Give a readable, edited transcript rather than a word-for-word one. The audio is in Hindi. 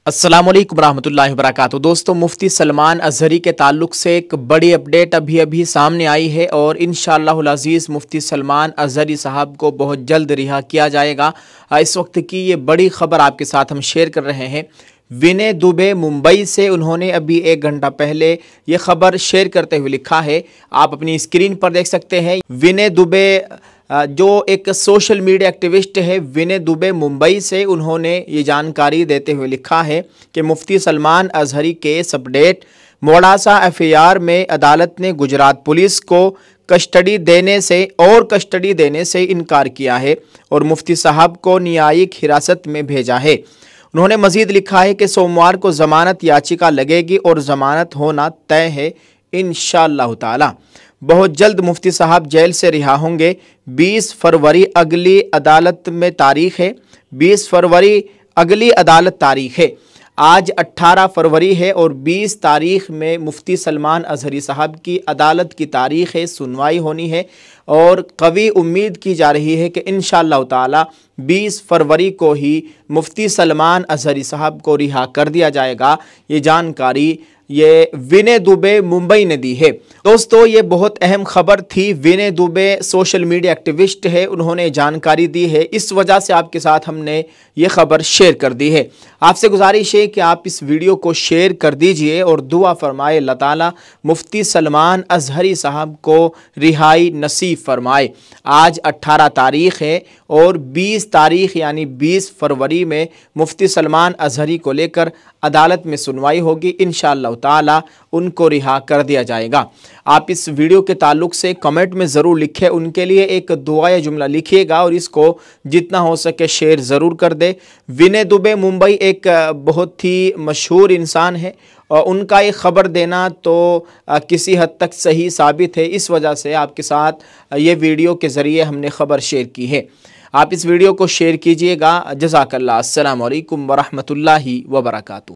अस्सलामुअलैकुम रहमतुल्लाहि वबरकातुहू। दोस्तों, मुफ्ती सलमान अज़हरी के ताल्लुक़ से एक बड़ी अपडेट अभी सामने आई है और इंशाअल्लाहुल अज़ीज़ मुफ्ती सलमान अज़हरी साहब को बहुत जल्द रिहा किया जाएगा। इस वक्त की ये बड़ी ख़बर आपके साथ हम शेयर कर रहे हैं। विनय दुबे मुंबई से उन्होंने अभी 1 घंटा पहले ये खबर शेयर करते हुए लिखा है, आप अपनी स्क्रीन पर देख सकते हैं। विनय दुबे जो एक सोशल मीडिया एक्टिविस्ट है, विनय दुबे मुंबई से, उन्होंने ये जानकारी देते हुए लिखा है कि Mufti Salman Azhari case update. Modasa FIR में अदालत ने गुजरात पुलिस को कस्टडी देने से इनकार किया है और मुफ्ती साहब को न्यायिक हिरासत में भेजा है। उन्होंने मजीद लिखा है कि सोमवार को ज़मानत याचिका लगेगी और ज़मानत होना तय है इंशाअल्लाह ताला। बहुत जल्द मुफ्ती साहब जेल से रिहा होंगे। 20 फरवरी अगली अदालत में तारीख है। 20 फरवरी अगली अदालत तारीख है। आज 18 फरवरी है और 20 तारीख में मुफ्ती सलमान अज़हरी साहब की अदालत की तारीख है, सुनवाई होनी है और कवी उम्मीद की जा रही है कि इंशाअल्लाह ताला 20 फरवरी को ही मुफ्ती सलमान अज़हरी साहब को रिहा कर दिया जाएगा। ये जानकारी ये विनय दुबे मुंबई ने दी है। दोस्तों, ये बहुत अहम खबर थी। विनय दुबे सोशल मीडिया एक्टिविस्ट है, उन्होंने जानकारी दी है, इस वजह से आपके साथ हमने ये खबर शेयर कर दी है। आपसे गुजारिश है कि आप इस वीडियो को शेयर कर दीजिए और दुआ फरमाए अल्लाह ताला मुफ्ती सलमान अज़हरी साहब को रिहाई नसीब फरमाए। आज 18 तारीख़ है और 20 तारीख़ यानी 20 फरवरी में मुफ्ती सलमान अज़हरी को लेकर अदालत में सुनवाई होगी। इंशाअल्लाह ताला उनको रिहा कर दिया जाएगा। आप इस वीडियो के ताल्लुक़ से कमेंट में ज़रूर लिखें, उनके लिए एक दुआ या जुमला लिखिएगा और इसको जितना हो सके शेयर ज़रूर कर दे। विनय दुबे मुंबई एक बहुत ही मशहूर इंसान है और उनका ये ख़बर देना तो किसी हद तक सही साबित है। इस वजह से आपके साथ ये वीडियो के ज़रिए हमने ख़बर शेयर की है। आप इस वीडियो को शेयर कीजिएगा। जज़ाकल्लाह। अस्सलामु अलैकुम वरहमतुल्लाहि वबरकातुहू।